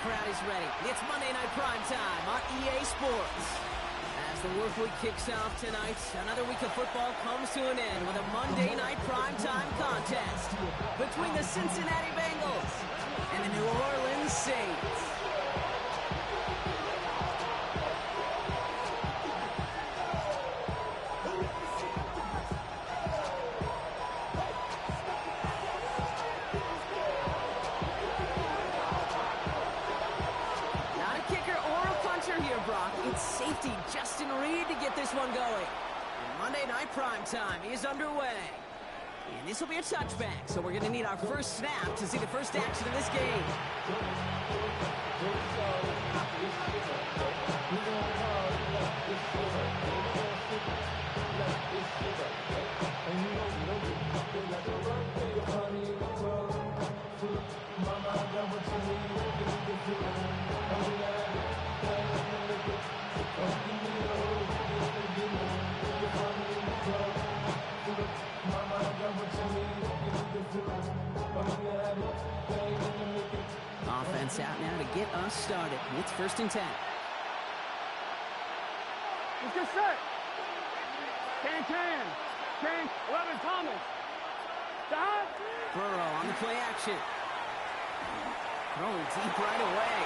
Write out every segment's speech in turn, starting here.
crowd is ready. It's Monday Night Primetime on EA Sports. As the work week kicks off tonight, another week of football comes to an end with a Monday Night Primetime contest between the Cincinnati Bengals and the New Orleans Saints. It's safety Justin Reed to get this one going. And Monday Night Primetime is underway. And this will be a touchback, so we're going to need our first snap to see the first action of this game. Offense out now to get us started. It's 1st and 10. Let's get set. 10. 11 Thomas. Stop. Burrow on the play action. Throwing deep right away.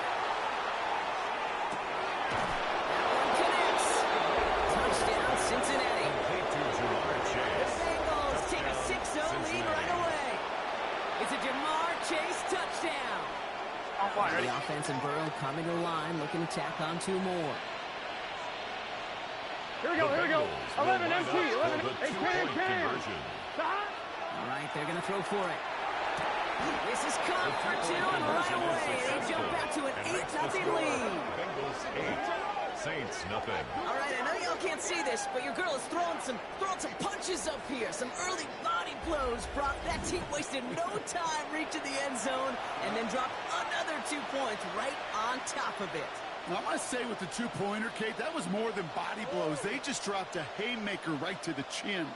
That one connects. Touchdown, Cincinnati. The Bengals take a 6-0 lead right away. It's a Jamar Chase touchdown. The offense and Burrow coming to the line, looking to tack on 2 more. Here we go. 11 MT. 11 10. All right, they're going to throw for it. This is caught for 2, and right away they jump back to an 8-0 lead. Bengals 8, Saints nothing. All right, I know y'all can't see this, but your girl is throwing some punches up here. Some early body blows. Brock, that team wasted no time reaching the end zone and then dropped another 2 points right on top of it. Now, I must say with the 2-pointer, Kate, that was more than body blows. They just dropped a haymaker right to the chin.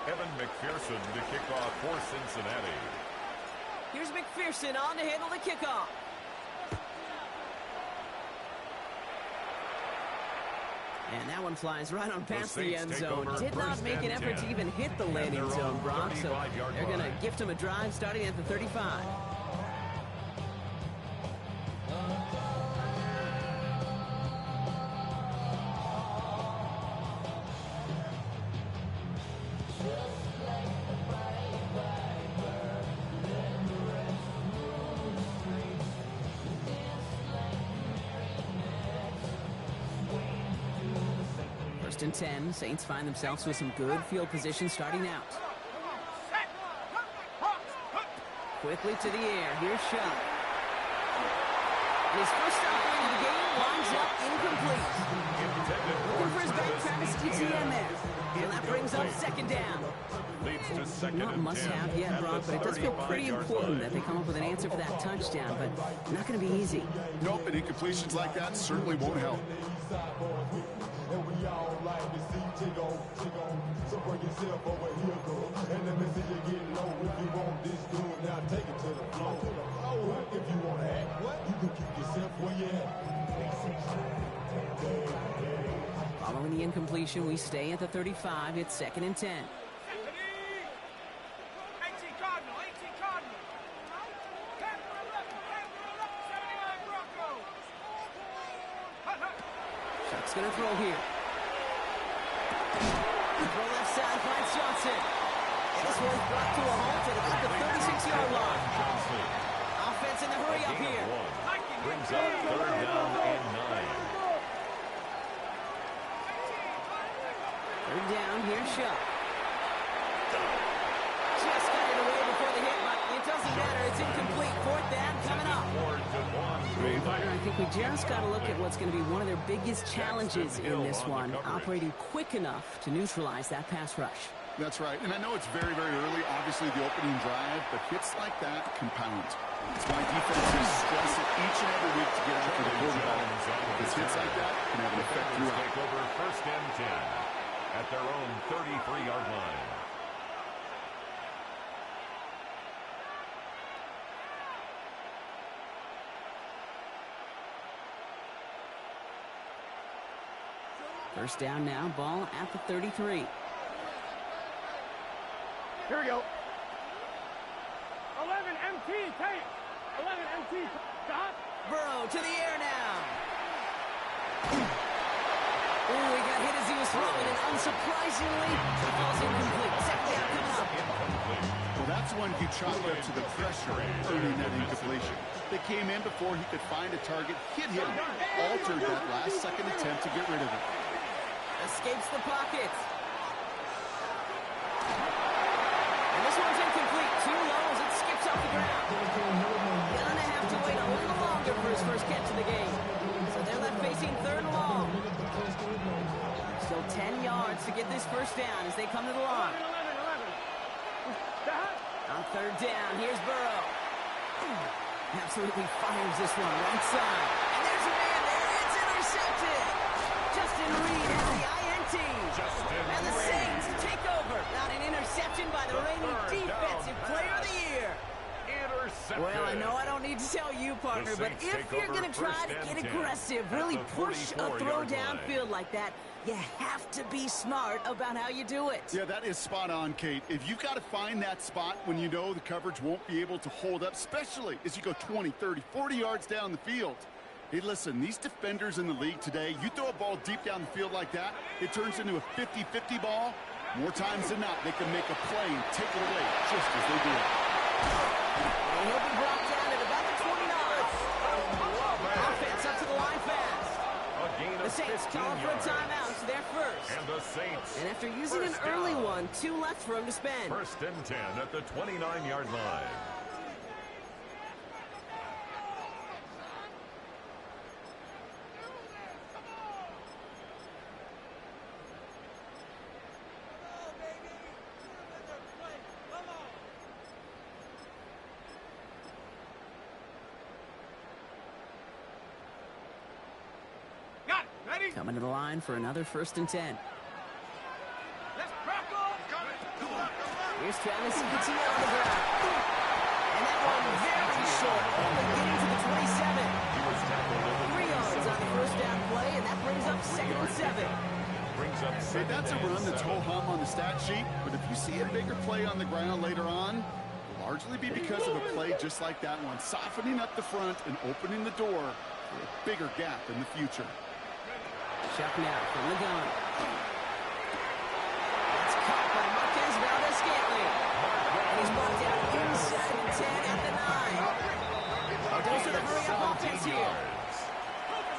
Evan McPherson to kick off for Cincinnati. Here's McPherson on to handle the kickoff. And that one flies right on past the end zone. Did not make an effort to even hit the landing zone, Brock. So they're going to gift him a drive starting at the 35. First and 10, Saints find themselves with some good field position starting out. Quickly to the air, here's Shaw. His first offering of the game winds up incomplete. Looking for his back, Travis Etienne there. And that brings up 2nd down. Leads to 2nd Not and must 10. have yet, Brock, but it does feel pretty important that they come up with an answer for that touchdown, but not going to be easy. Nope, and incompletions like that certainly won't help. And we all like to see Chigo. So bring yourself over here, girl. And let me see you get low. If you want this good, now take it to the floor. If you want to act, you can keep yourself where you at. Following the incompletion, we stay at the 35. It's 2nd and 10. Chuck's going to throw here. Throw left side, finds Johnson. This one's brought to a halt at about the 36-yard line. Offense in the hurry up here. Brings up 3rd down and 9. 3rd down, here's Chuck. Just got it away before the hit, but it doesn't matter. It's incomplete. 4th down coming up. Partner, I think we just got to look at what's going to be one of their biggest challenges in this one, operating quick enough to neutralize that pass rush. That's right, and I know it's very, very early, obviously the opening drive, but hits like that compound. It's why defenses stress it each and every week to get after the quarterback. Because hits like that can have an effect throughout. Take over 1st and 10 at their own 33-yard line. First down now, ball at the 33. Here we go. 11 MT, tape. 11 MT, stop. Burrow to the air now. Ooh, he got hit as he was throwing, and unsurprisingly, he falls incomplete. Second down coming up. Well, that's when you chalk up to the pressure earning that incompletion. They came in before he could find a target, hit him, altered that last-second attempt to get rid of it. Escapes the pocket. And this one's incomplete. Too low as it skips off the ground. Gonna have to wait a little longer for his first catch of the game. So they're left facing third and long. Still 10 yards to get this first down as they come to the line. 11. On third down, here's Burrow. Absolutely fires this one right side. And there's a man there. It's intercepted. Justin Reed has the INT. And the Saints take over. Not an interception by the reigning defensive player of the year. Well, I know I don't need to tell you, partner, but if you're going to try to get aggressive, really push a throw downfield like that, you have to be smart about how you do it. Yeah, that is spot on, Kate. If you've got to find that spot when you know the coverage won't be able to hold up, especially as you go 20, 30, 40 yards down the field. Hey, listen, these defenders in the league today, you throw a ball deep down the field like that, it turns into a 50-50 ball. More times than not, they can make a play and take it away just as they do. And he'll be brought down at about the 29. Offense up to the line fast. The Saints calling for a timeout. It's their first. And the Saints. And after using an early one, 2 left for him to spend. First and 10 at the 29-yard line. Coming to the line for another first and 10. Here's Travis Etienne on the ground. And that one very short, only getting to the 27. 3 yards on the first down play, and that brings up second and 7. Hey, that's a run that's ho-hum on the stat sheet, but if you see a bigger play on the ground later on, it'll largely be because of a play just like that one, softening up the front and opening the door for a bigger gap in the future. Chuck now from the gun. It's caught by Marquez Valdez-Scantling. And he's brought down inside the 10 at the 9. Goes to the hurry-up offense here.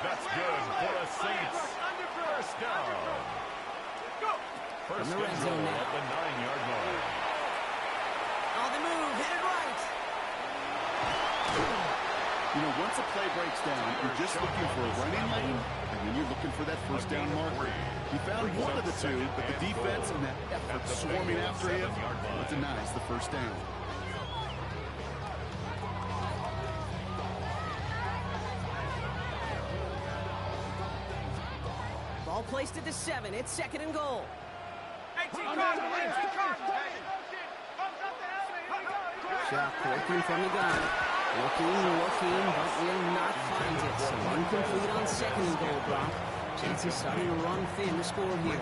That's good for the Saints. First down. First From the red and zone goal now. at the 9-yard line. On the move, headed right. You know, once a play breaks down, you're just looking for a running lane, and then you're looking for that first down marker. He found one of the two, but the defense and that effort swarming after him denies the first down. Ball placed at the 7. It's second and goal. Shot working from the gun. Looking, but will not find it. So incomplete on second and goal, Brock. Chances starting to run thin to score here.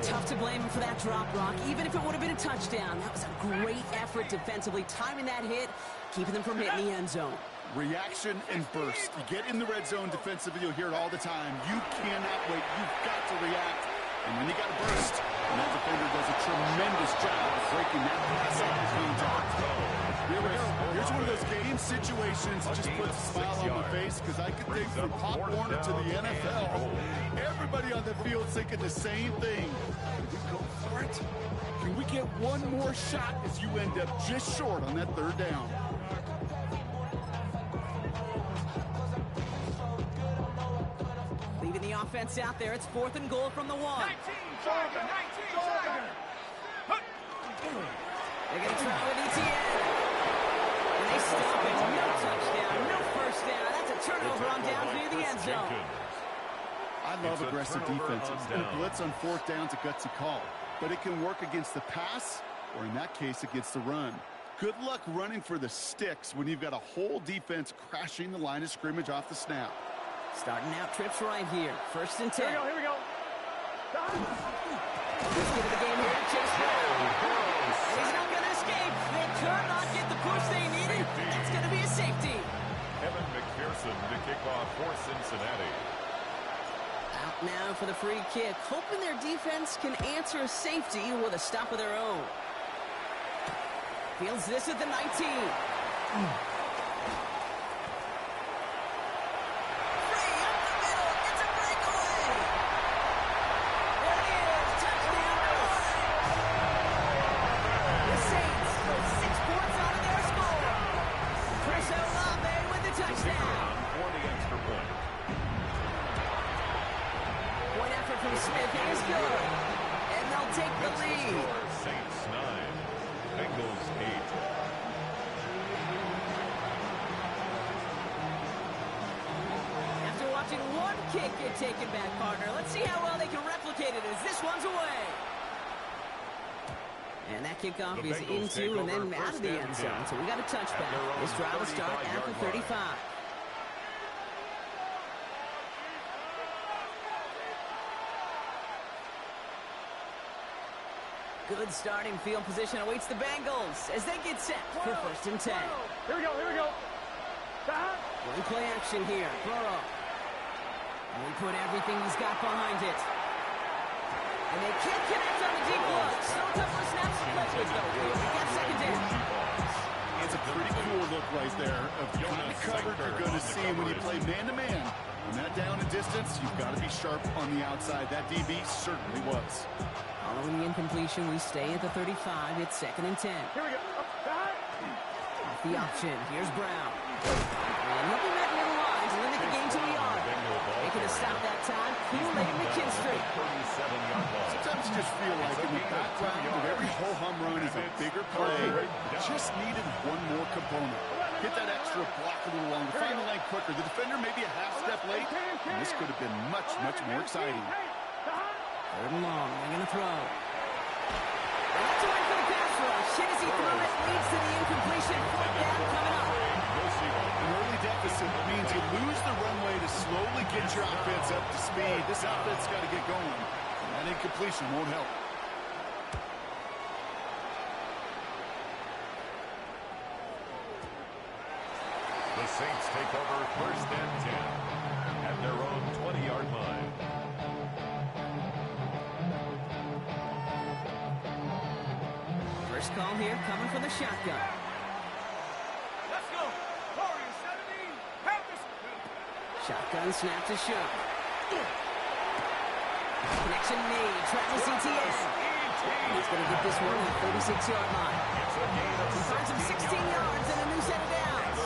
Tough to blame him for that drop, Brock. Even if it would have been a touchdown, that was a great effort defensively, timing that hit, keeping them from hitting the end zone. Reaction and burst. You get in the red zone defensively, you'll hear it all the time. You cannot wait. You've got to react. And then you got to burst. And that defender does a tremendous job of breaking that pass out of contact. Here's one of those game situations that just puts a smile on my face because I could think from Pop Warner to the NFL. Everybody on the field thinking the same thing. Can we go for it? Can we get one more shot as you end up just short on that third down? Leaving the offense out there. It's fourth and goal from the 1. 19. They're going to try with Etienne. And they stop it. No touchdown, no first down. That's a turnover on down near the end zone. I love aggressive defenses. And a blitz on fourth down's a gutsy call. But it can work against the pass, or in that case, against the run. Good luck running for the sticks when you've got a whole defense crashing the line of scrimmage off the snap. Starting out trips right here. 1st and 10. Here we go. Let's get to the game here. Chase Brown. And he's not going to escape. They could not get the push they needed. That's going to be a safety. Kevin McPherson to kick off for Cincinnati. Out now for the free kick. Hoping their defense can answer a safety with a stop of their own. Fields this at the 19. Saints 9, Bengals 8. After watching one kick get taken back, partner, let's see how well they can replicate it as this one's away. And that kickoff is into and then out of the end zone, so we got a touchback. This drive will start at the 35. Good starting field position awaits the Bengals as they get set for 1st and 10. Here we go. One play action here. Burrow. And he put everything he's got behind it. And they can't connect on the deep looks. No couple of snaps to play with, though. They got 2nd down. It's a pretty cool look right there of the kind of coverage you're going to see when you play man-to-man. When that down and distance, you've got to be sharp on the outside. That DB certainly was. Following the incompletion, we stay at the 35. It's 2nd and 10. Here we go. Off the option. Here's Brown. And he'll be met middle line to limit the game to a yard. Making a stop that time. Kool-Aid McKinstry. Sometimes you just feel like in the background of every ho-hum run is a bigger play. Just needed one more component. Hit that extra block a little longer. Find the lane quicker. The defender maybe a half step late. And this could have been much, much more exciting. 3rd and long. They're going to throw. And that's away for the pass rush. Hit as he threw it. Leads to the incompletion. 4th down coming up. An early deficit means you lose the runway to slowly get your offense up to speed. This offense got to get going. And that incompletion won't help. The Saints take over 1st and 10 at their own 20-yard line. First call here coming from the shotgun. Let's go. Warrior 17. Help us. Shotgun snap to Shook. Connection made. Travis Etienne. He's going to get this one at the 36-yard line. He finds him 16 yards and a new set of downs.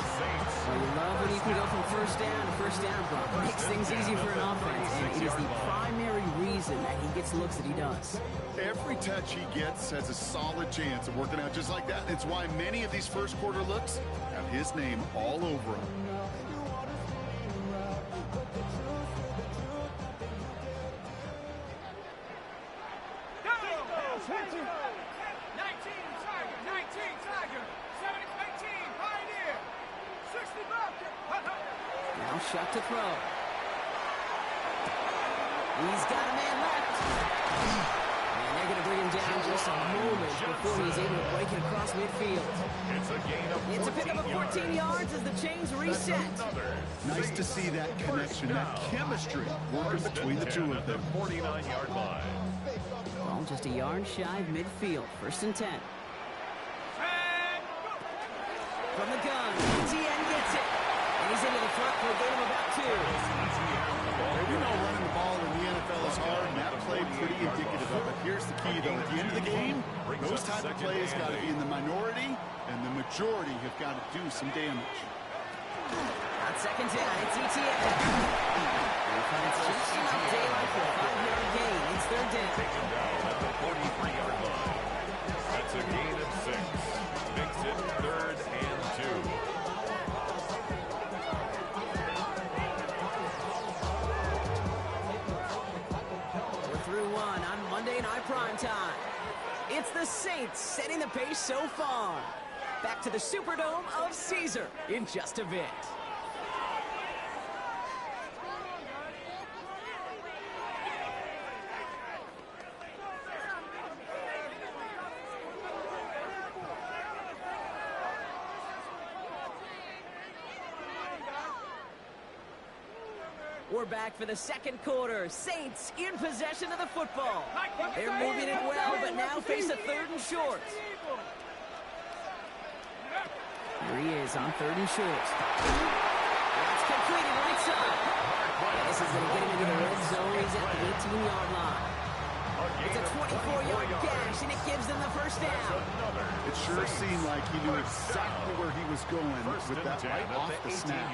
Well, you love when you can go from 1st down to 1st down, Brock. It makes things easy for an offense, and it is the primary reason that he gets looks that he does. Every touch he gets has a solid chance of working out just like that. It's why many of these first quarter looks have his name all over them. Now Shuck to throw. He's got a man left. And they're going to bring him down just a moment before he's able to break it across midfield. It's a gain of 14 It's a pickup of 14 yards as the chains reset. Nice to see that connection, that chemistry working between the two of them. 49-yard line. Well, just a yard shy of midfield. 1st and 10. From the gun, Etienne gets it. And he's into the front for a gain of about 2. We know running the ball in the NFL is hard, and that play pretty indicative of it. Here's the key, though. At the end of the game, those type of plays got to be in the minority, and the majority have got to do some damage. On 2nd down, it's Etienne. And it's just enough daylight for a 5-yard gain. It's 3rd down. Taken down at the 43-yard line. That's a gain of 6. Makes it 3rd and 2. Monday Night Primetime. It's the Saints setting the pace so far. Back to the Superdome of Caesar in just a bit. We're back for the second quarter. Saints in possession of the football. They're moving it well, but now face a 3rd and short. Here he is on 3rd and short. That's completed right side. This is going to get him into the red zone. He's at the 18-yard line. It's a 24-yard gash, and it gives them the first down. It sure seemed like he knew exactly where he was going with that right off the snap.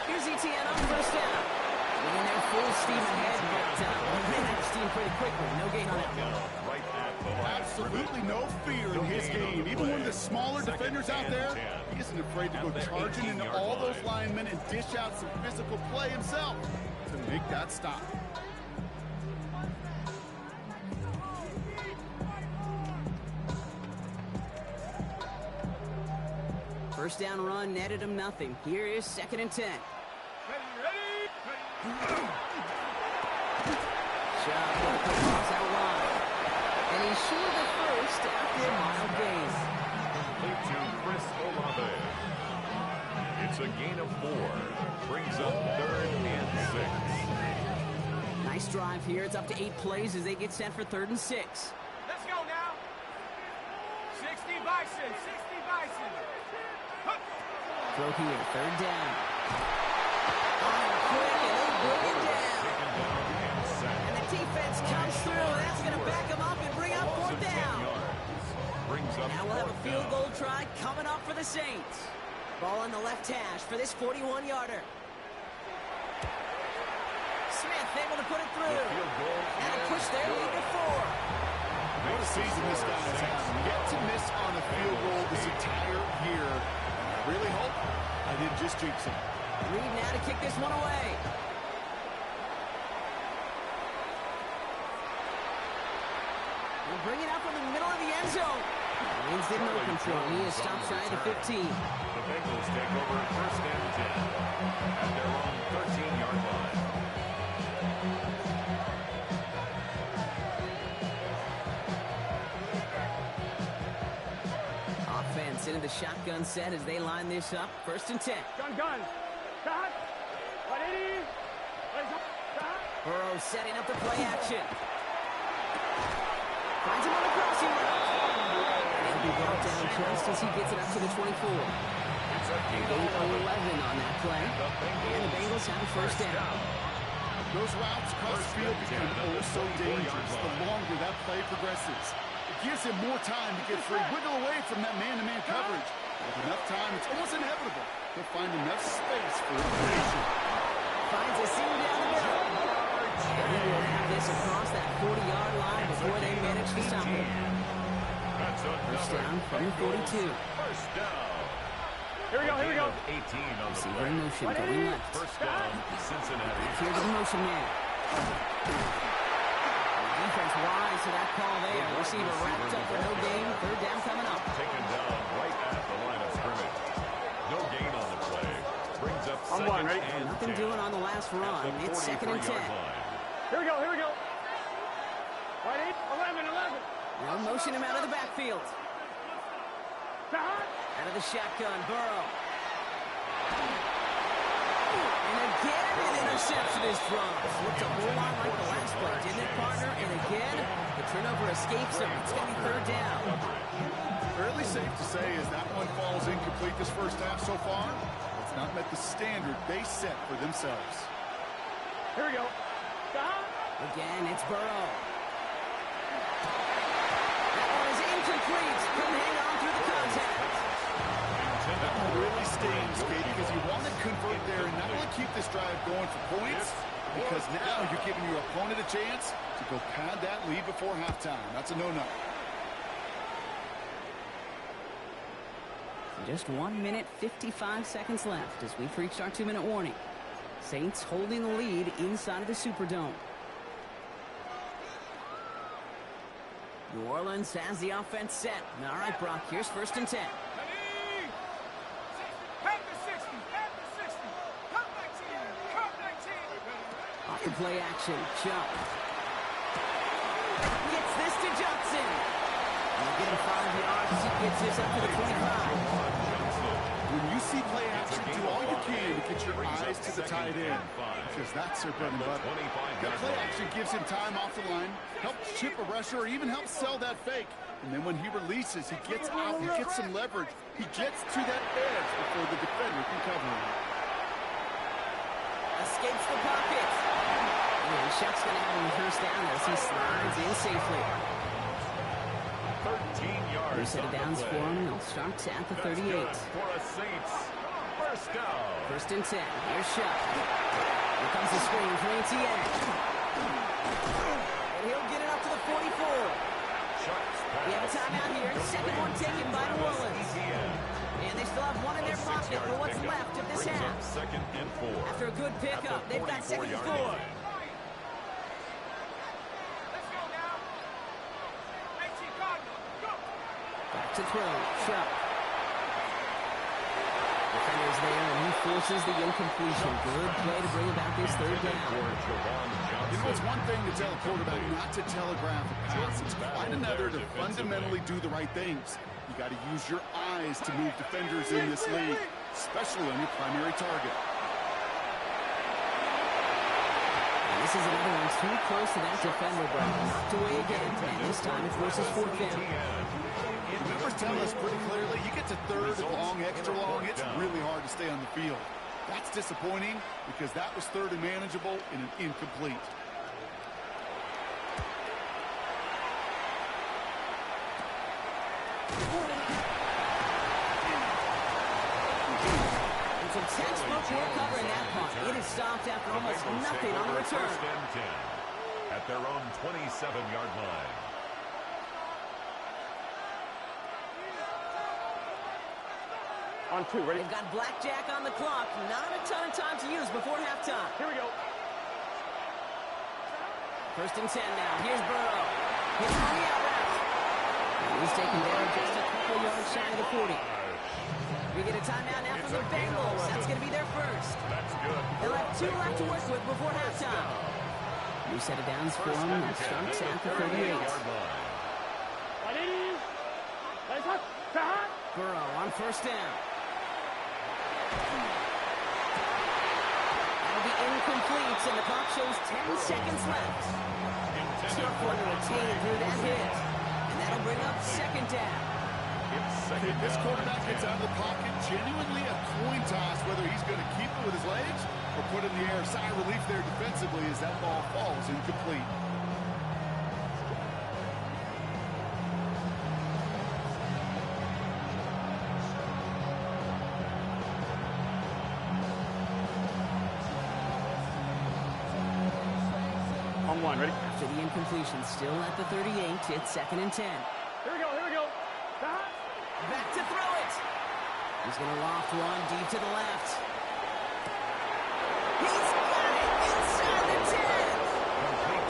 Here's ETN on first down. And they're full steam ahead, but ran out of steam pretty quickly. No gain on that. Absolutely no fear in his game. Even one of the smaller defenders out there, he isn't afraid to go charging into all those linemen and dish out some physical play himself to make that stop. First down run netted him nothing. Here is 2nd and 10. Shot across that line. And he's short of first after a mild gain. Complete to Chris Olave. It's a gain of 4. Brings up 3rd and 6. Nice drive here. It's up to 8 plays as they get set for 3rd and 6. Let's go now. 60 Bison, 60 Bison. Throw here, 3rd down. Quick, and they bring it down. And the defense comes through, and that's going to back them up and bring up 4th down. Now we'll have a field goal try coming up for the Saints. Ball on the left hash for this 41-yarder. Smith able to put it through. And to push their lead to 4. What a season this guy has had. Yet to miss on a field goal this entire year. I really hope I didn't just jinx him. Reed now to kick this one away. We'll bring it up from the middle of the end zone. Waynes didn't open for him. He is stopped shy of the 15. The Bengals take over 1st and 10 at their own 13-yard line. Offense into the shotgun set as they line this up. 1st and 10. Gun. Cut. 180. Burrow setting up the play action. Finds him on the crossing route. And he'll be brought down just as he gets it up to the 24. It's a gain of 11 on that play. And the Bengals have a 1st down. Those routes across the field become oh so dangerous the longer that play progresses. It gives him more time to get free, wiggle away from that man-to-man coverage. With enough time, it's almost inevitable. He'll find enough space for elimination. Finds a seam down the middle. And he will have this across that 40-yard line before they manage to stop him. First down from the 42. First down. Here we go. 18 on the Receiver play. in motion going left. First down, Cincinnati. Here's the motion man. Defense wise to that call there. Receiver wrapped up for no gain. 3rd down coming up. Taken down right at the line of scrimmage. No gain on the play. Brings up 2nd and Nothing 10. doing on the last run. It's 2nd and 10. Here we go. 11. Now motion him out of the backfield. Out of the shotgun, Burrow. And again, an interception is dropped. Looked a whole lot like the last play, didn't it, partner? And again, the turnover escapes him. It's going to be 3rd down. Fairly safe to say as that one falls incomplete this first half so far, it's not met the standard they set for themselves. Here we go. Again, it's Burrow. That one is incomplete. Couldn't hang on through the contact. That one really stings, Kate, because you want to convert there and not only keep this drive going for points, because now you're giving your opponent a chance to go pad that lead before halftime. That's a no-no. Just 1 minute, 55 seconds left as we've reached our 2-minute warning. Saints holding the lead inside of the Superdome. New Orleans has the offense set. All right, Brock, here's 1st and 10. Off the play action, jump. Gets this to Johnson. Get him 5 yards as he gets this up to the 25. When you see play action, do all you can to get your eyes to the tight end, because that's their bread and butter. That play action gives him time off the line, helps chip a rusher, or even helps sell that fake. And then when he releases, he gets out, he gets some leverage. He gets to that edge before the defender can cover him. Escapes the pocket. And Shuck's going to have him first down as he slides in safely. 13 yards. New set of downs for him. He'll start at the 38. For a Saints. First down. First and 10. Here's Shuck. Here comes the screen for Etienne. And he'll get it up to the 44. We have a timeout here. Second one taken by New Orleans. And they still have one in their pocket for what's left of this half. Second and 4. After a good pickup, they've got second and 4. Back to throw. Shuck. Defender's there, and he forces the incompletion. Good play to bring about this third down. You know, it's one thing to tell a quarterback not to telegraph a pass. It's quite another to fundamentally do the right things. You got to use your eyes to move defenders in this league, especially on your primary target. And this is another one too close to that defender, but knocked away again. And this time it forces fourth down. The numbers tell us pretty clearly, you get to third and long, extra long, it's really hard to stay on the field. That's disappointing because that was third and manageable and an incomplete. It's a textbook work covering that punt. It is stopped after almost nothing on the return. First and 10 at their own 27-yard line. On 2, ready? They've got blackjack on the clock. Not a ton of time to use before halftime. Here we go. First and 10 now. Here's Burrow. Hits on the out route. He's taken down just a couple yards shy of the 40. We get a timeout now from the Bengals. That's going to be their first. That's good. They'll have 2 left to work with before halftime. New set of downs for them. That starts at the 38. Burrow on first down. That'll be incomplete, and the clock shows 10 seconds left. Tough one to retain through that hit. And that'll bring up second down. If this quarterback gets out of the pocket, genuinely a coin toss whether he's going to keep it with his legs or put it in the air. Sigh of relief there defensively as that ball falls incomplete. On 1, ready? After the incompletion, still at the 38, it's second and 10. Here we go, here we go. Back to throw it. He's going to loft one deep to the left. He's got it inside the 10.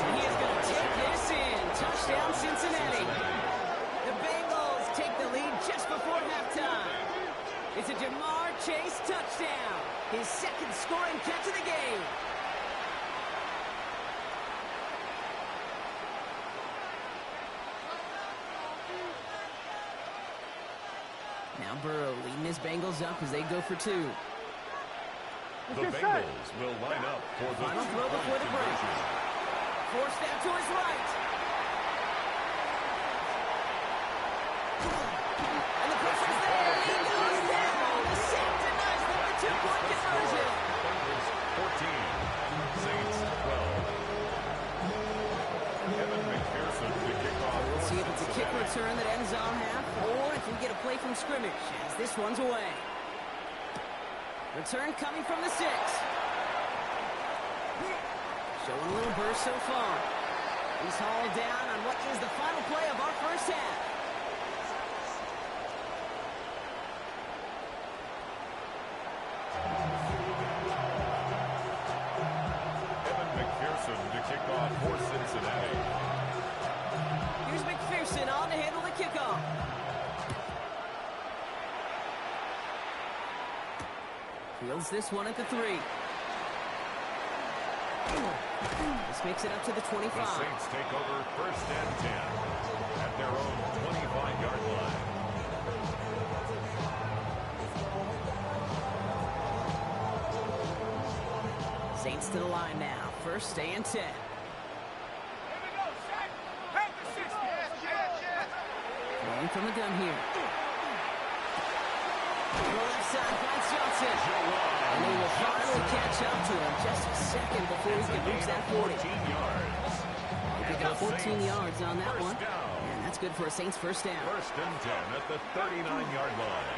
And he is going to take this in. Touchdown, Cincinnati. The Bengals take the lead just before halftime. It's a Jamar Chase touchdown. His second scoring catch of the game. Now Burrow leading his Bengals up as they go for 2. The Bengals will line up for the Final throw before the break. Forced out to his right. And the pressure's there. He goes down. The sack denies them the 2-point conversion. Bengals 14, Saints 12. Evan McPherson to kick off. We'll see if it's a kick return that ends on half, or if we get a play from scrimmage as this one's away. Return coming from the 6. Showing a little burst so far. He's hauled down on what is the final play of our first half. Evan McPherson to kick off for Cincinnati. Here's McPherson on to handle the kickoff. Fields this one at the 3. This makes it up to the 25. The Saints take over 1st and 10 at their own 25-yard line. Saints to the line now. 1st and 10. Going from the gun here. Left side finds Johnson. And they will finally catch up to him just a second before he can reach that 40. 14 yards. They pick up 14 yards on that one. And that's good for a Saints 1st down. 1st and 10 at the 39-yard line.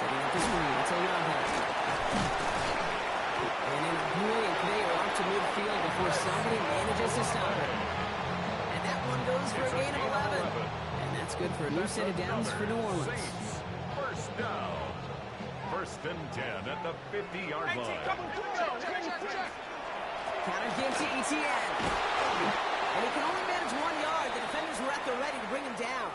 Setting up the screen. It's Olave. And in a brilliant play off to midfield before somebody manages to stop it. And that one goes for a gain of 11. And that's good for a new set of downs for New Orleans. Saints, 1st down. 1st and 10 at the 50-yard line. Counter give to Etienne. And he can only manage 1 yard. The defenders were at the ready to bring him down.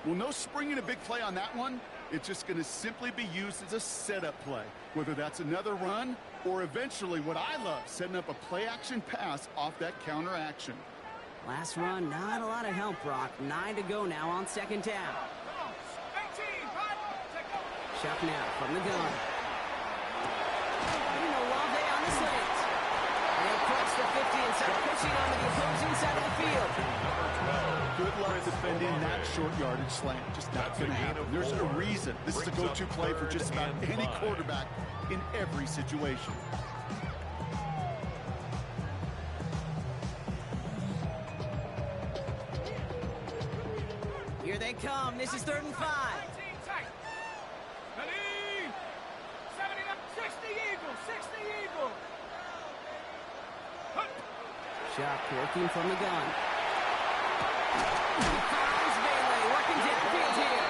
Well, no springing a big play on that one. It's just going to simply be used as a setup play, whether that's another run or eventually what I love, setting up a play-action pass off that counter action. Last run, not a lot of help, Brock. 9 to go now on 2nd down. Chuck now from the gun. And Olave on the slant. And he'll cross the 50 and start pushing onto the opposing side of the field. Good luck defending that short yardage slant. Just not going to happen. There's a reason. This is a go-to play for just about any quarterback in every situation. Here they come. This is 3rd and 5. Chuck working from the gun. He finds Bailey working downfield here.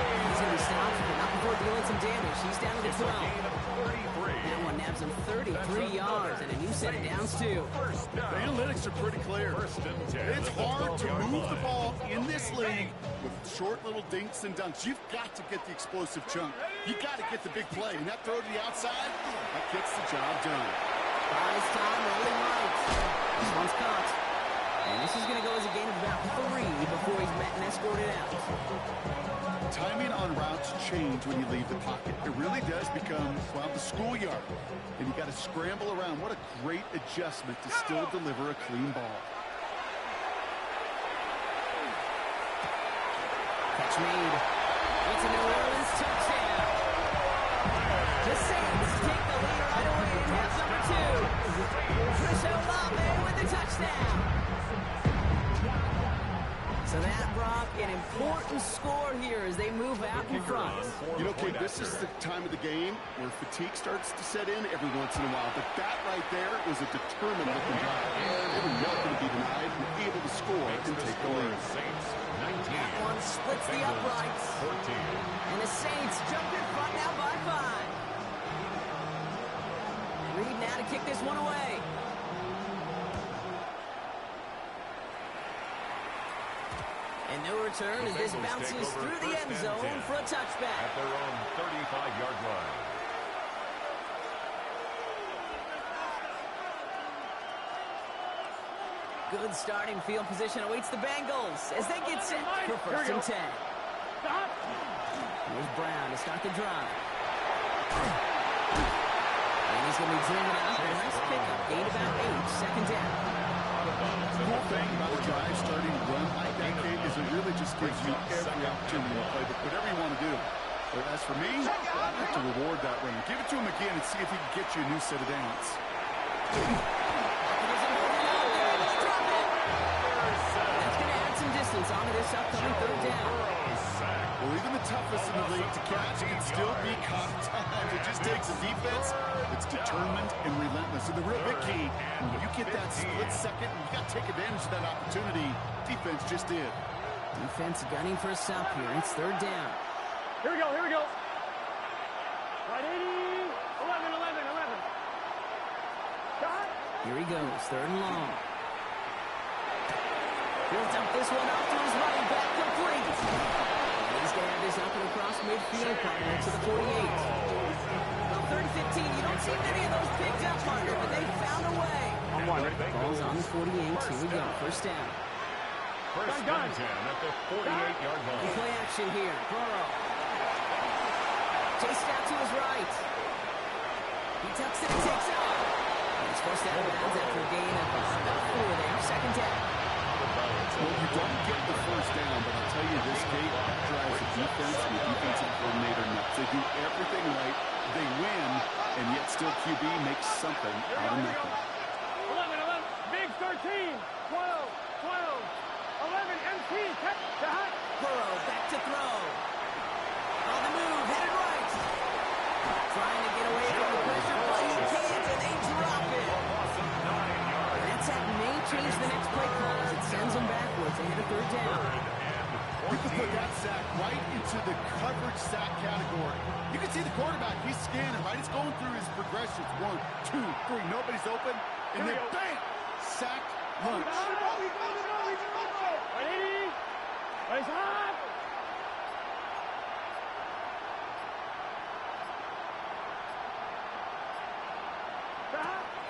He's going to be stopped, but not before dealing some damage. He's down to the 12. That one nabs him 33 yards and a new set of downs, too. The analytics are pretty clear. It's hard to move the ball in this league with short little dinks and dunks. You've got to get the explosive chunk. You've got to get the big play. And that throw to the outside, that gets the job done. Buys time, rolling right. This one's caught. And this is going to go as a gain of about 3 before he's met and escorted out. Timing on routes change when you leave the pocket. It really does become, well, the schoolyard. And you got to scramble around. What a great adjustment to still deliver a clean ball. Catch made. It's a New Orleans touchdown. The Saints take the lead right away in half number 2. Chris Olave with the touchdown. So that, Brock, an important score here as they move out in front. You know, Kate, this is the time of the game where fatigue starts to set in every once in a while. But that right there was a determined looking drive. They were not going to be denied and able to score and take the lead. That one splits the uprights. And the Saints jump in front now by 5. Reed now to kick this one away. And no return as this bounces through the end zone for a touchback. At their own 35-yard line. Good starting field position awaits the Bengals as they get set for 1st and 10. Here's Brown to start the drive. And he's going to be driven out. A nice pickup. Gain about 8. 2nd down. The cool thing about a drive starting to run like that, Kate, is it really just gives you every opportunity to play whatever you want to do. But as for me, I'd like to reward that run. Give it to him again and see if he can get you a new set of downs. That's going to add some distance onto this upcoming 3rd down. Well, even the toughest in the league to catch can still be caught at times. It just takes a defense that's determined and relentless. And the real big key, when you get that split second, you got to take advantage of that opportunity. Defense just did. Defense gunning for a stop here. It's 3rd down. Here we go, here we go. Right 80, 11, 11, 11. Shot. Here he goes, 3rd and long. He'll dump this one off to his running back, complete. And he's going to have this up and across midfield, partner, to the 48. Well, 3rd and 15, you don't see many of those picked up, partner, but they 48. Here we go. First down. First and 10 at the 48-yard line. Play action here. Burrow. Chased out to his right. He tucks it and takes off. He's forced out of bounds after a gain of about 4 there. Second down. Well, you don't get the first down, but I'll tell you this, Kate, that drives the defense and the defensive coordinator nuts. They do everything right. They win, and yet still QB makes something out of nothing. 11, 11. Big 13. 12, 12. 11, MT. Catch the hot. Burrow back to throw. On the move, headed right. Trying to get away from the pressure, but he can't, and they drop it. That sack may change the next play call as it sends them backwards ahead of third down. You can put that sack right into the coverage sack category. You can see the quarterback, he's scanning, right? He's going through his progressions. 1, 2, 3, nobody's open, and then bang! Sack lunch. Ready? Raise hot.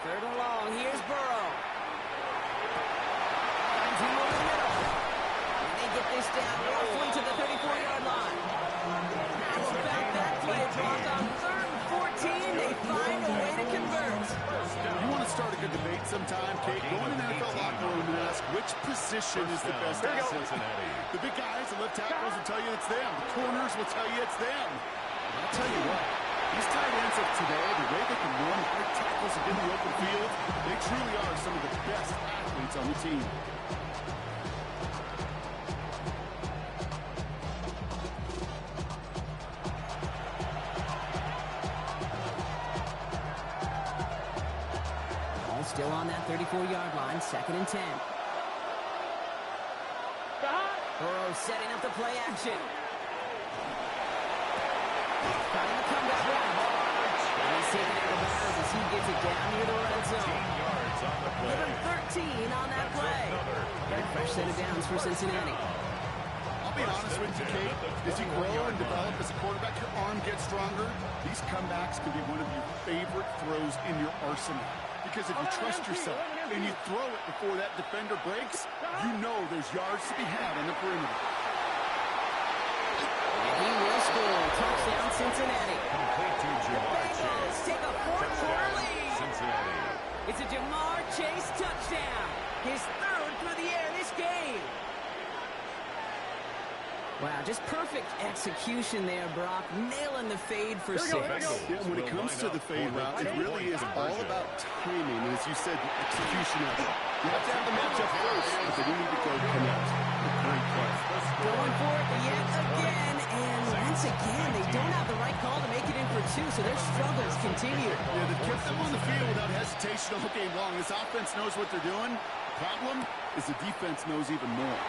Third and long, here's Burrow. Finds him over the middle. And they get this down roughly to the 34-yard line. How about that play, Brock? On 3rd and 14, they find a way to convert. You want to start a good debate sometime, Kate? Go in an NFL locker room and ask which position is the best asset. Cincinnati. The big guys, the left tackles will tell you it's them. The corners will tell you it's them. And I'll tell you what, these tight ends of today, the way they can run, break tackles and get in the open field, they truly are some of the best athletes on the team. Ball still on that 34-yard line, 2nd and 10. Burrow setting up the play action. Trying to come back run. And he's taken out of bounds as he gets it down near the red zone. 11-13 on that play. And a fresh set of downs for Cincinnati. I'll be honest with you, Kate. As you grow and develop as a quarterback, your arm gets stronger. These comebacks can be one of your favorite throws in your arsenal. Because if you trust yourself and you throw it before that defender breaks, you know there's yards to be had on the perimeter. And he will score. Touchdown, Cincinnati. Complete to Jamar Bengals Chase. take a 4-quarter lead. Cincinnati. It's a Jamar Chase touchdown. His 3rd through the air this game. Wow, just perfect execution there, Brock. Nailing the fade for 6. Yeah, when it comes to the fade route, it really is all about timing. And as you said, the execution of it. You have to have the matchup first, but then you need to go connect. Great play. Going for it yet again, and once again, they don't have the right call to make it in for 2, so their struggles continue. Yeah, they've kept them on the field without hesitation all game long. This offense knows what they're doing. Problem is the defense knows even more.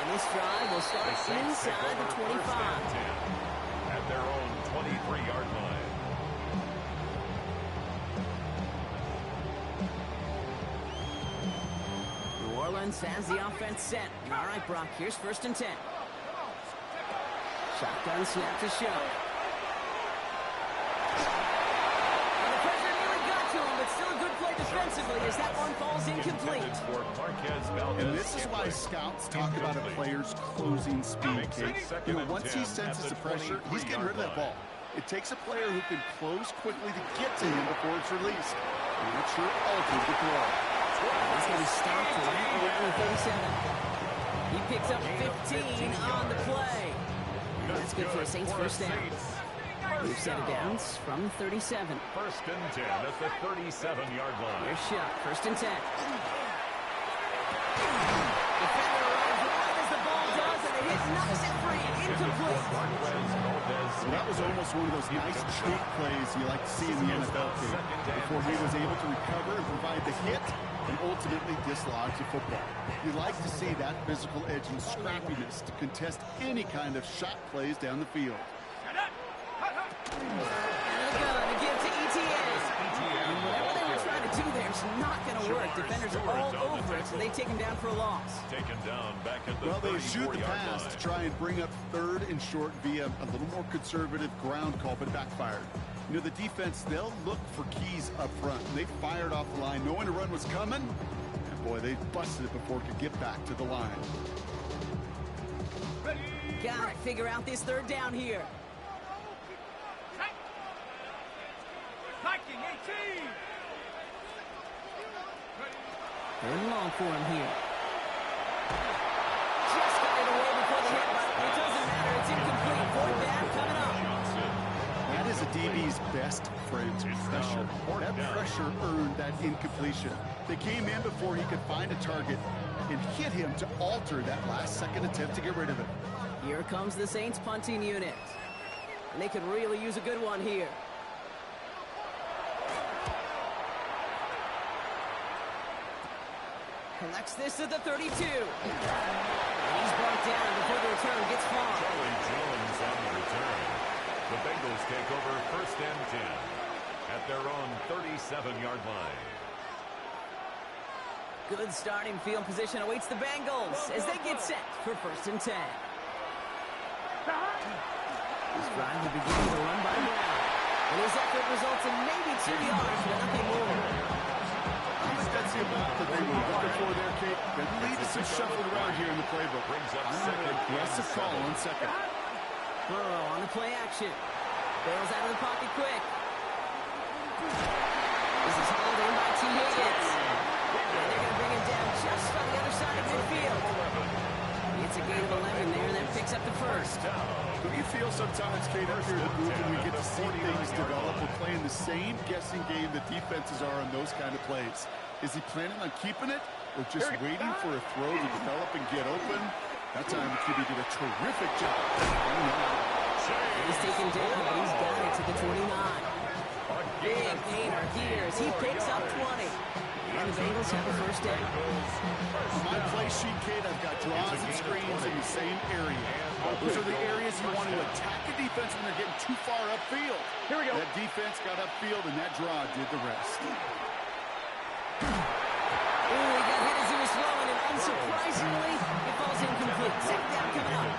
And this drive will start inside the 25. At their own 23-yard line. New Orleans has the offense set. All right, Brock, here's 1st and 10. Shotgun snap to show. And the pressure nearly got to him, but still a good play defensively as that one falls incomplete. And this is why scouts talk about a player's closing speed, Kate. You know, once he senses the pressure, he's getting rid of that ball. It takes a player who can close quickly to get to him before it's released. And that sure alters the throw. He's going to stop right around the 37. He picks up 15 on the play. And that's good for a Saints first down. We've set it downs from 37. 1st and 10 at the 37-yard line. Here's shot. 1st and 10. Defender arrives right as the ball does, and the hit knocks it free. Incomplete. Well, that was almost one of those nice trick plays you like to see in the NFL, Kate, before he was able to recover and provide the hit and ultimately dislodge the football. You like to see that physical edge and scrappiness to contest any kind of shot plays down the field. And they're going to give to ETN. And whatever they were trying to do there is not going to of work. Defenders are all over it, so they take him down for a loss. Taken down back at the Well, they shoot the 34-yard pass line. to try and bring up third and short via a little more conservative ground call, but backfired. You know, the defense, they'll look for keys up front. They fired off the line knowing a run was coming. And boy, they busted it before it could get back to the line. Gotta figure out this third down here. Viking 18. Third and long for him here. Just got it away before the hit, but it doesn't matter. It's incomplete. Fourth down coming up. That is a DB's best friend, pressure. That pressure earned that incompletion. They came in before he could find a target and hit him to alter that last-second attempt to get rid of it. Here comes the Saints punting unit. And they could really use a good one here. Collects this at the 32. And he's brought down before the return gets far. Charlie Jones on the return. The Bengals take over first and 10 at their own 37-yard line. Good starting field position awaits the Bengals as they get set for first and 10. This drive will begin with a run by Brown. And his effort results in maybe 2 yards, but nothing more. I think that's the amount that they were looking for there, Kate. They lead us some shuffling around here in the playbook. Brings up I'm second. aggressive call on second. Burrow on the play action. Bails out of the pocket quick. This is hauled in by T. Higgins. And they're going to bring him down just on the other side of midfield. It's a gain of 11 there, and that picks up the first. Do you feel sometimes, Kate, up here in the booth when we get to see things develop, we're playing the same guessing game that defenses are on those kind of plays? Is he planning on keeping it or just waiting for a throw to develop and get open? That time the QB did a terrific job. He's taken down, but he's got it to the 29. Big gainer here as he picks up 20. And the Bengals have a first down. On my play sheet, Kate, I've got draws and screens in the same area. Those are the areas you want to attack the defense when they're getting too far upfield. Here we go. That defense got upfield, and that draw did the rest. Ooh, he got hit as he was throwing, and unsurprisingly, it falls incomplete. Second down coming up.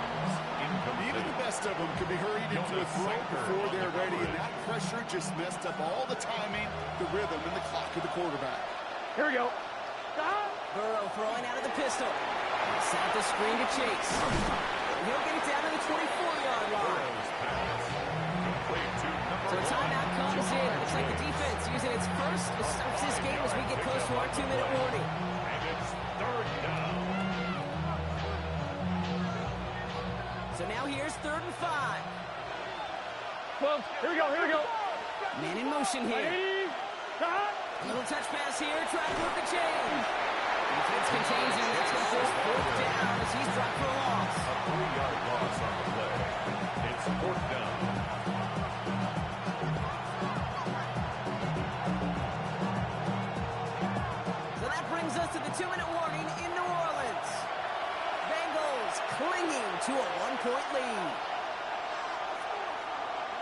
Even the best of them could be hurried into a throw before they're ready, and that pressure just messed up all the timing, the rhythm, and the clock of the quarterback. Here we go. Burrow throwing out of the pistol. Set up the screen to Chase. He'll get it down to the 24-yard line. So a timeout comes in. Looks like the defense using its first to start this game as we get close to our 2-minute warning. And it's third down. So now here's 3rd and 5. 12. Here we go. Here we go. Man in motion here. Ready? Stop. A little touch pass here, trying to work the change. Defense contains him. That's going to force 4th down as he's dropped for a loss. A 3-yard loss on the play. It's 4th down. So that brings us to the 2-minute warning in New Orleans. Bengals clinging to a 1-point lead.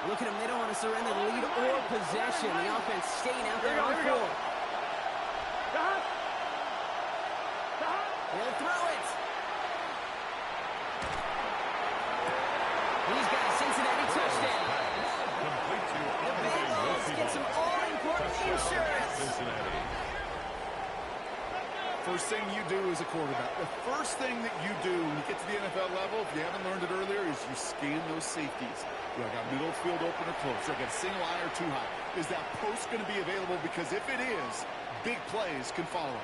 Look at them. They don't want to surrender the lead or possession. The offense staying out there on the field. Stop. Stop. He'll throw it. He's got a Cincinnati touchdown. Complete to The Bengals get some all-important insurance. Cincinnati. First thing you do as a quarterback, the first thing that you do when you get to the NFL level, if you haven't learned it earlier, is you scan those safeties. Do I got middle field open or close? Do I got single high or too high? Is that post going to be available? Because if it is, big plays can follow.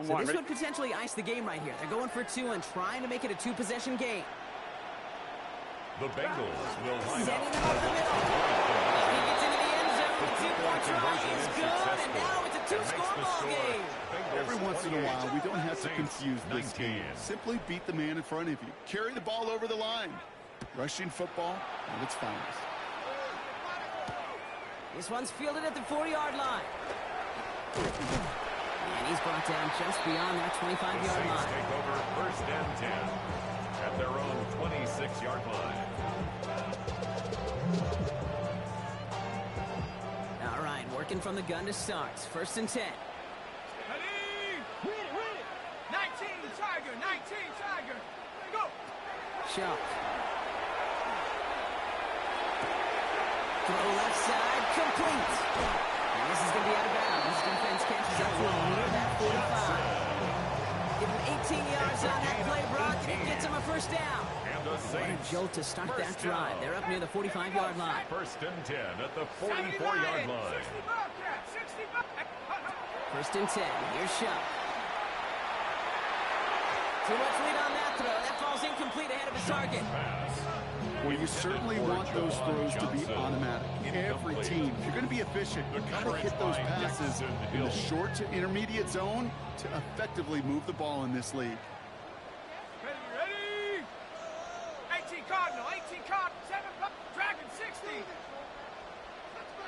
So this would potentially ice the game right here. They're going for 2 and trying to make it a 2-possession game. The Bengals will line Sending up. him over the middle. He gets into the end zone. The 2-point try is good, and now it's a 2-score ball game. Every once in a while, we don't have to confuse this game. Simply beat the man in front of you. Carry the ball over the line. Rushing football at its finest. This one's fielded at the 4-yard line. And he's brought down just beyond that 25-yard Saints line. take over first and 10 at their own 26-yard line. Working from the gun to start. 1st and 10. Ready? Win it. 19 Tiger, 19 Tiger. Go. Shuck. Throw left side, complete. And this is going to be out of bounds. Defense catches up to him near that 45. Give him 18 yards on that play, Brock, and it gets him a 1st down. What a jolt to start that drive. They're up near the 45-yard line. 1st and 10 at the 44-yard line. 1st and 10. Here's Shuck. Too much lead on that throw. That falls incomplete ahead of his target. Well, you certainly want those throws to be automatic. Every team, if you're going to be efficient, you've got to hit those passes in the short to intermediate zone to effectively move the ball in this league. Ready? 18 Cardinal, 7 Dragon, 60.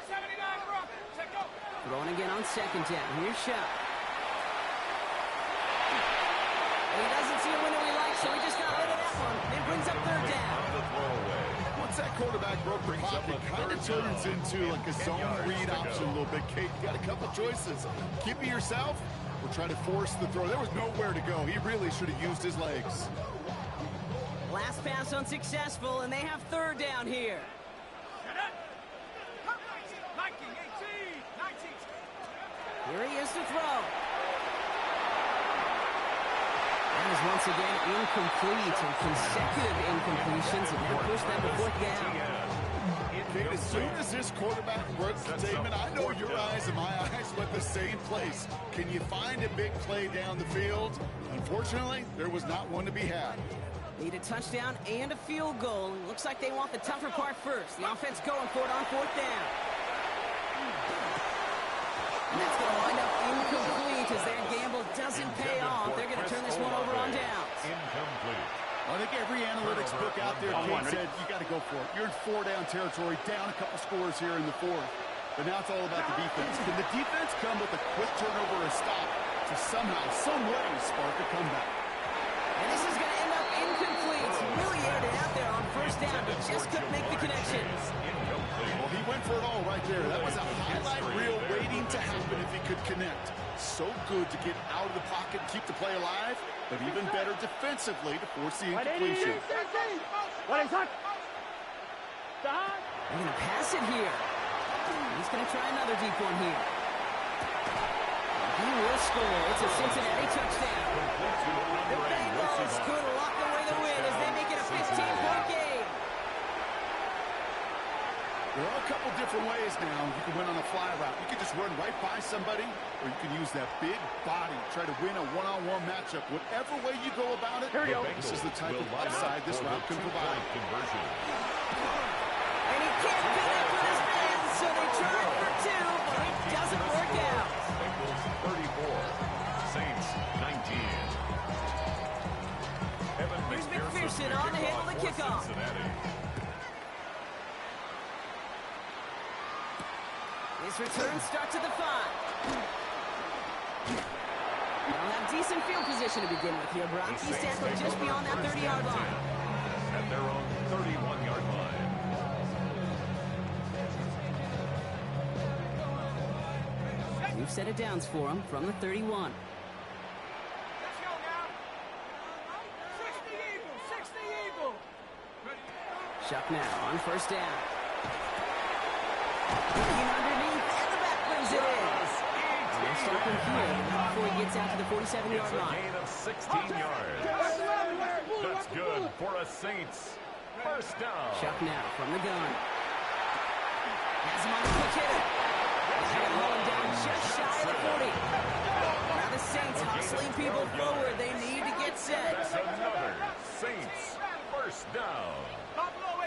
79 Brock. Check go. Throwing again on 2nd down. Here's Shuck. He doesn't see a window he likes, so he just got rid of that one. It brings up 3rd down. Once that quarterback broke the pocket, kind of turns into like a zone read option a little bit. Kate, you got a couple choices. Keep it yourself or try to force the throw. There was nowhere to go. He really should have used his legs. Last pass unsuccessful, and they have 3rd down here. 19, 19. Here he is to throw. That is once again incomplete, and consecutive incompletions, and that pushed them to 4th down. Kate, as soon as this quarterback broke the statement, I know your eyes and my eyes went the same place. Can you find a big play down the field? Unfortunately, there was not one to be had. Need a touchdown and a field goal. Looks like they want the tougher part first. The offense going for it on 4th down. And that's going to wind up incomplete as their gamble doesn't pay off. They're going to turn this one over on downs. Incomplete. I think every analytics book out there, Kate, said you got to go for it. You're in 4-down territory, down a couple scores here in the 4th. But now it's all about the defense. Can the defense come with a quick turnover or stop to somehow, some way, spark a comeback? And this is going to end up incomplete. He really aired it out there on 1st down, but just couldn't make the connection. Well, he went for it all right there. That was a highlight reel waiting to happen if he could connect. So good to get out of the pocket and keep the play alive, but even better defensively to force the incompletion. What is that? They're going to pass it here. He's going to try another deep one here. He will score. It's a Cincinnati touchdown. The Bengals could lock away the win as they make it a 15-point game. There are a couple different ways now. You can win on a fly route. You can just run right by somebody, or you can use that big body, try to win a one-on-one matchup. Whatever way you go about it, this is the type of upside this route can provide. And he can't connect with his man, so they try for 2, but it doesn't work out. Bengals 34, Saints 19. Here's McPherson on the handle the kickoff. This return starts at the 5. They'll have decent field position to begin with here, Brock. He stands just beyond that 30-yard line. At their own 31-yard line. We've set it downs for him from the 31. Let's go now. 60 Eagle. Shuck now on 1st down. Looking underneath, and the back brings it in. They'll start him here before he gets out to the 47-yard line. Gain of 16 yards. That's good for a Saints 1st down. Shuck now from the gun. Has him on the quick hitter. He's going to haul him down just shy of the 40. Now the Saints hustling people forward. They need to get set. That's another Saints 1st down.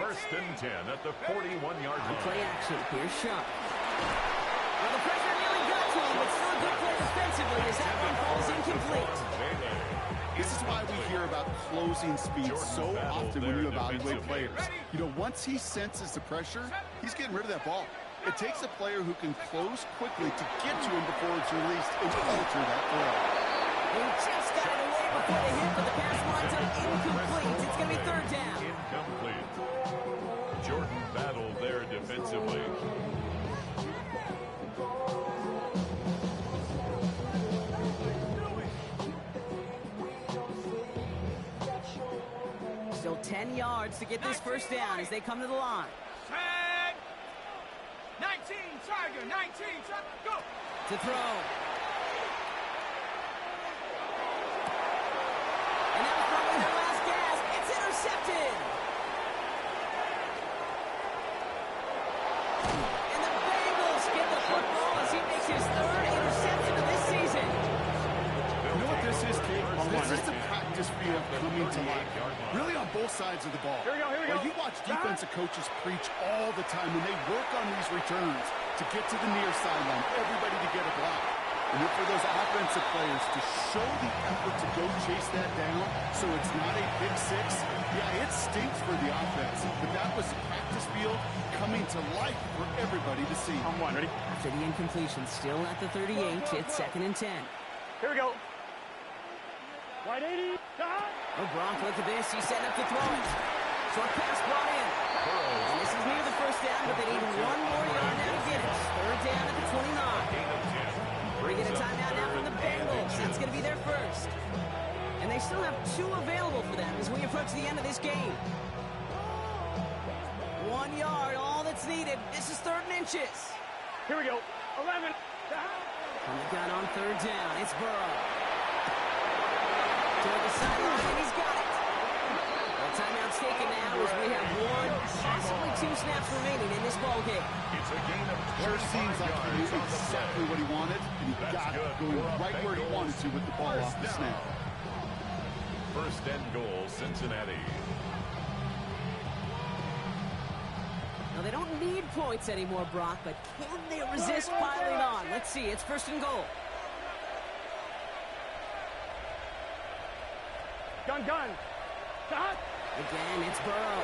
1st and 10 at the 41-yard line. Play action. Here's Shuck. Well, the pressure nearly got to him, but still a good play defensively as that one falls incomplete. This is why we hear about closing speed so often when you evaluate players. You know, once he senses the pressure, he's getting rid of that ball. It takes a player who can close quickly to get to him before it's released and alter that throw. He just got it away before the hit, but the pass winds up incomplete. It's going to be 3rd down. Incomplete. Jordan battled there defensively. 10 yards to get this first down as they come to the line. Set. 19, Tiger, 19, Tiger, go. To throw. And that was probably their last gasp. It's intercepted. And the Bengals get the football as he makes his third interception of this season. You know what this is, Kate? This is the practice field coming to life. Really on both sides of the ball. Here we go, here we go. Well, you watch defensive coaches preach all the time when they work on these returns to get to the near sideline, everybody to get a block. And then for those offensive players to show the effort to go chase that down so it's not a pick six, yeah, it stinks for the offense. But that was practice field coming to life for everybody to see. On one, ready? After the incompletion, still at the 38, it's 2nd and 10. Here we go. Wide 80. Oh, Gronk, look at this. He's setting up to throw it. Short pass brought in. And this is near the first down, but they need one more yard now to get it. 3rd down at the 29. Bringing a timeout now from the Bengals. That's going to be their first. And they still have 2 available for them as we approach the end of this game. 1 yard, all that's needed. This is 3rd and inches. Here we go. 11. From the gun on 3rd down, it's Burrow. Toward the sideline, and he's got it. Well, timeout's taken now as we have 1, possibly 2 snaps remaining in this ballgame. It's a gain of Sure 25 seems like he knew yards on the exactly play. what he wanted, and he got it going right where he wanted to with the ball off the snap. 1st and goal, Cincinnati. Now, they don't need points anymore, Brock, but can they resist piling on? Let's see. It's 1st and goal. Gun. Stop. Again, it's Burrow.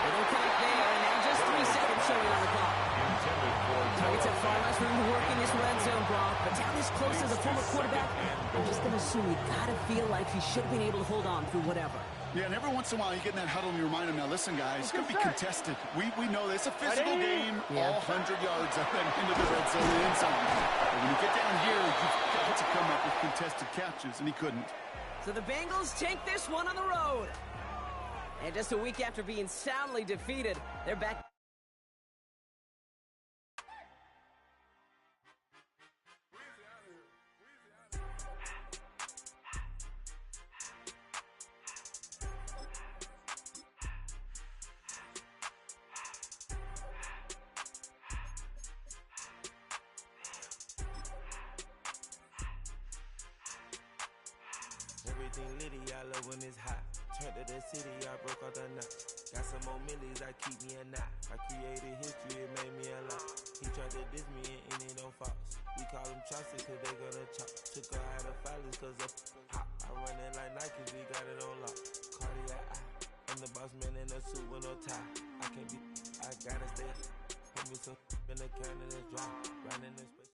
Little connect there, and now just 3 seconds showing on the clock. Intended for Targets have far less room to work in this red zone, Brock, but down this close as a former quarterback, I'm just going to assume you got to feel like he should have been able to hold on through whatever. Yeah, and every once in a while you get in that huddle and you remind him, now listen, guys, it's going to be contested. We know this. It's a physical game, Yeah. all 100 yards up and into the red zone and end zone. But when you get down here, you've got to come up with contested catches, and he couldn't. So the Bengals take this one on the road. And just a week after being soundly defeated, they're back. Everything litty, I love when it's hot. Turned to the city, I broke out the knot. Got some more millies, I keep me a knot. I created history, it made me a lot. He tried to diss me and it don't false. We call them chopsticks cause they gonna chop. Took her out of filers cause of hot. I run it like Nike, we got it on lock. Cardiac eye. I'm the boss man in a suit with no tie. I can't be, I gotta stay. Put me some in the can and it's dry. Riding in this